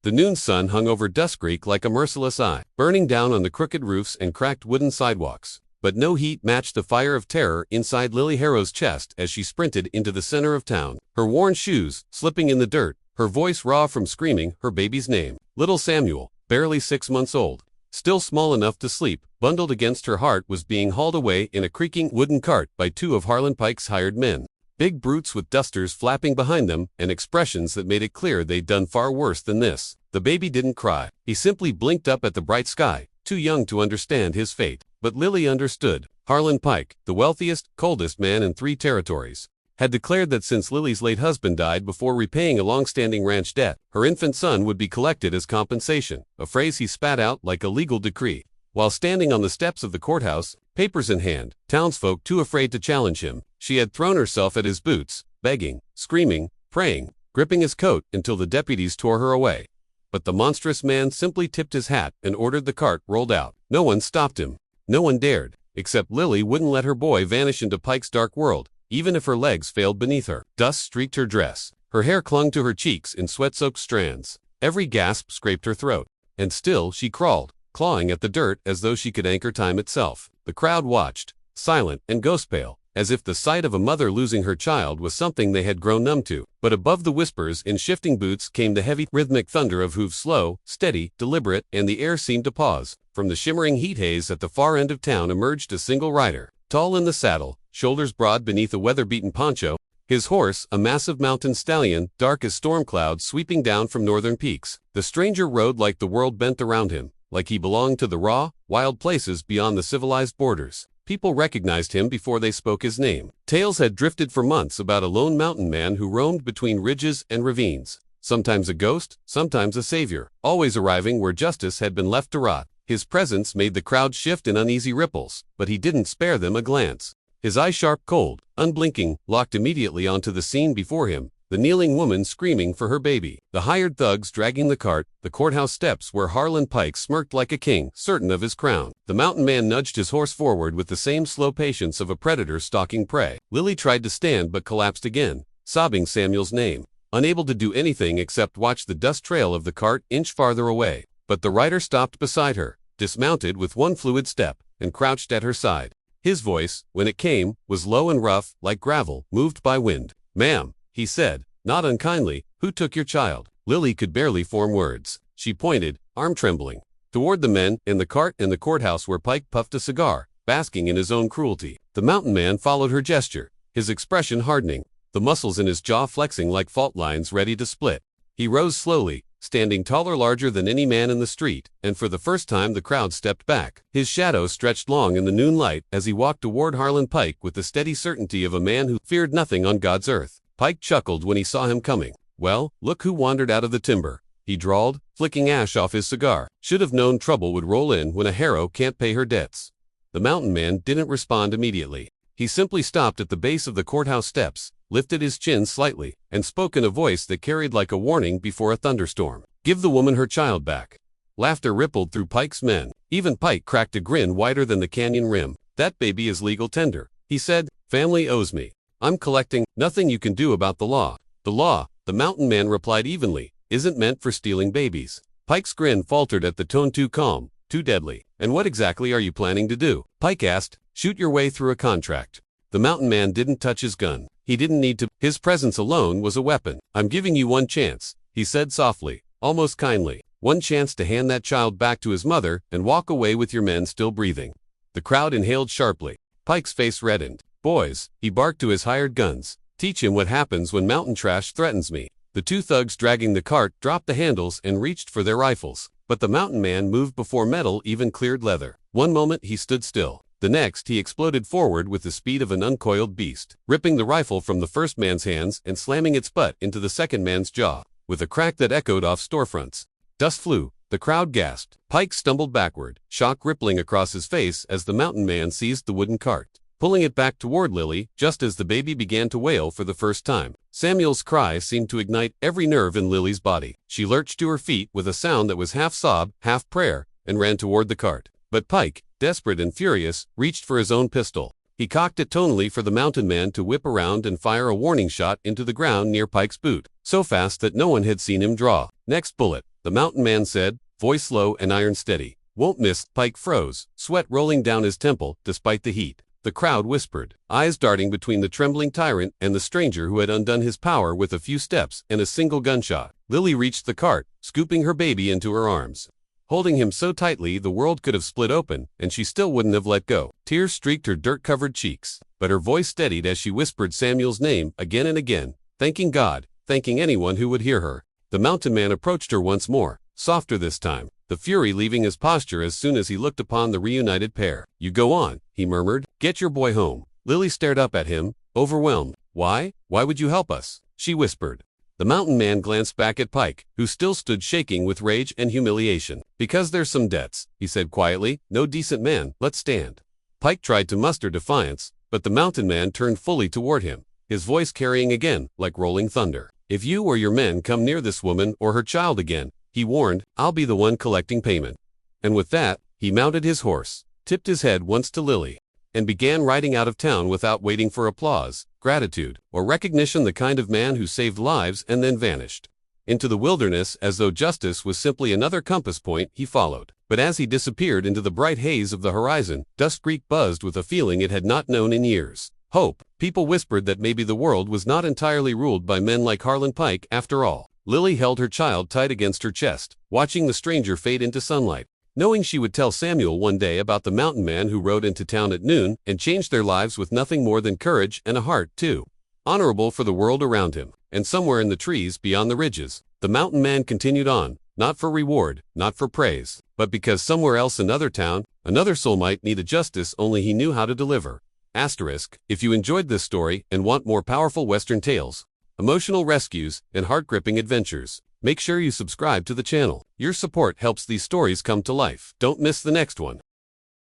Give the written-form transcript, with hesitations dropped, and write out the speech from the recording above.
The noon sun hung over Dustcreek like a merciless eye, burning down on the crooked roofs and cracked wooden sidewalks. But no heat matched the fire of terror inside Lily Harrow's chest as she sprinted into the center of town, her worn shoes slipping in the dirt, her voice raw from screaming her baby's name. Little Samuel, barely 6 months old, still small enough to sleep, bundled against her heart, was being hauled away in a creaking wooden cart by 2 of Harlan Pike's hired men. Big brutes with dusters flapping behind them and expressions that made it clear they'd done far worse than this. The baby didn't cry. He simply blinked up at the bright sky, too young to understand his fate. But Lily understood. Harlan Pike, the wealthiest, coldest man in 3 territories, had declared that since Lily's late husband died before repaying a long-standing ranch debt, her infant son would be collected as compensation, a phrase he spat out like a legal decree. While standing on the steps of the courthouse, papers in hand, townsfolk too afraid to challenge him, she had thrown herself at his boots, begging, screaming, praying, gripping his coat until the deputies tore her away. But the monstrous man simply tipped his hat and ordered the cart rolled out. No one stopped him. No one dared, except Lily wouldn't let her boy vanish into Pike's dark world, even if her legs failed beneath her. Dust streaked her dress. Her hair clung to her cheeks in sweat-soaked strands. Every gasp scraped her throat. And still she crawled, clawing at the dirt as though she could anchor time itself. The crowd watched, silent and ghost-pale, as if the sight of a mother losing her child was something they had grown numb to. But above the whispers in shifting boots came the heavy, rhythmic thunder of hooves, slow, steady, deliberate, and the air seemed to pause. From the shimmering heat haze at the far end of town emerged a single rider, tall in the saddle, shoulders broad beneath a weather-beaten poncho, his horse a massive mountain stallion, dark as storm clouds sweeping down from northern peaks. The stranger rode like the world bent around him, like he belonged to the raw, wild places beyond the civilized borders. People recognized him before they spoke his name. Tales had drifted for months about a lone mountain man who roamed between ridges and ravines, sometimes a ghost, sometimes a savior, always arriving where justice had been left to rot. His presence made the crowd shift in uneasy ripples, but he didn't spare them a glance. His eye sharp, cold, unblinking, locked immediately onto the scene before him, the kneeling woman screaming for her baby, the hired thugs dragging the cart, the courthouse steps where Harlan Pike smirked like a king, certain of his crown. The mountain man nudged his horse forward with the same slow patience of a predator stalking prey. Lily tried to stand but collapsed again, sobbing Samuel's name, unable to do anything except watch the dust trail of the cart inch farther away. But the rider stopped beside her, dismounted with one fluid step, and crouched at her side. His voice, when it came, was low and rough, like gravel, moved by wind. "Ma'am," he said, not unkindly, "who took your child?" Lily could barely form words. She pointed, arm trembling, toward the men in the cart and the courthouse where Pike puffed a cigar, basking in his own cruelty. The mountain man followed her gesture, his expression hardening, the muscles in his jaw flexing like fault lines ready to split. He rose slowly, standing taller, larger than any man in the street, and for the first time the crowd stepped back. His shadow stretched long in the noon light as he walked toward Harlan Pike with the steady certainty of a man who feared nothing on God's earth. Pike chuckled when he saw him coming. "Well, look who wandered out of the timber," he drawled, flicking ash off his cigar. "Should have known trouble would roll in when a harrow can't pay her debts." The mountain man didn't respond immediately. He simply stopped at the base of the courthouse steps, lifted his chin slightly, and spoke in a voice that carried like a warning before a thunderstorm. "Give the woman her child back." Laughter rippled through Pike's men. Even Pike cracked a grin wider than the canyon rim. "That baby is legal tender," he said. "Family owes me. I'm collecting. Nothing you can do about the law." "The law," the mountain man replied evenly, "isn't meant for stealing babies." Pike's grin faltered at the tone, too calm, too deadly. "And what exactly are you planning to do?" Pike asked. "Shoot your way through a contract." The mountain man didn't touch his gun. He didn't need to. His presence alone was a weapon. "I'm giving you one chance," he said softly, almost kindly. "One chance to hand that child back to his mother and walk away with your men still breathing." The crowd inhaled sharply. Pike's face reddened. "Boys," he barked to his hired guns, "teach him what happens when mountain trash threatens me." The 2 thugs dragging the cart dropped the handles and reached for their rifles. But the mountain man moved before metal even cleared leather. One moment he stood still. The next he exploded forward with the speed of an uncoiled beast, ripping the rifle from the first man's hands and slamming its butt into the second man's jaw, with a crack that echoed off storefronts. Dust flew. The crowd gasped. Pike stumbled backward, shock rippling across his face as the mountain man seized the wooden cart, pulling it back toward Lily just as the baby began to wail for the first time. Samuel's cry seemed to ignite every nerve in Lily's body. She lurched to her feet with a sound that was half sob, half prayer, and ran toward the cart. But Pike, desperate and furious, reached for his own pistol. He cocked it tonally for the mountain man to whip around and fire a warning shot into the ground near Pike's boot, so fast that no one had seen him draw. Next bullet, the mountain man said, voice low and iron steady. Won't miss. Pike froze, sweat rolling down his temple despite the heat. The crowd whispered, eyes darting between the trembling tyrant and the stranger who had undone his power with a few steps and a single gunshot. Lily reached the cart, scooping her baby into her arms. Holding him so tightly the world could have split open, and she still wouldn't have let go. Tears streaked her dirt-covered cheeks, but her voice steadied as she whispered Samuel's name again and again, thanking God, thanking anyone who would hear her. The mountain man approached her once more, softer this time, the fury leaving his posture as soon as he looked upon the reunited pair. You go on, he murmured. Get your boy home. Lily stared up at him, overwhelmed. Why? Why would you help us? She whispered. The mountain man glanced back at Pike, who still stood shaking with rage and humiliation. Because there's some debts, he said quietly. No decent man, let's stand. Pike tried to muster defiance, but the mountain man turned fully toward him, his voice carrying again, like rolling thunder. If you or your men come near this woman or her child again, he warned, I'll be the one collecting payment. And with that, he mounted his horse, tipped his head once to Lily, and began riding out of town without waiting for applause, gratitude, or recognition, the kind of man who saved lives and then vanished. Into the wilderness, as though justice was simply another compass point, he followed. But as he disappeared into the bright haze of the horizon, Dustcreek buzzed with a feeling it had not known in years. Hope. People whispered that maybe the world was not entirely ruled by men like Harlan Pike after all. Lily held her child tight against her chest, watching the stranger fade into sunlight, knowing she would tell Samuel one day about the mountain man who rode into town at noon and changed their lives with nothing more than courage and a heart, too. Honorable for the world around him. And somewhere in the trees beyond the ridges, the mountain man continued on, not for reward, not for praise, but because somewhere else, another town, another soul might need a justice only he knew how to deliver. If you enjoyed this story and want more powerful Western tales, emotional rescues, and heart-gripping adventures, make sure you subscribe to the channel. Your support helps these stories come to life. Don't miss the next one.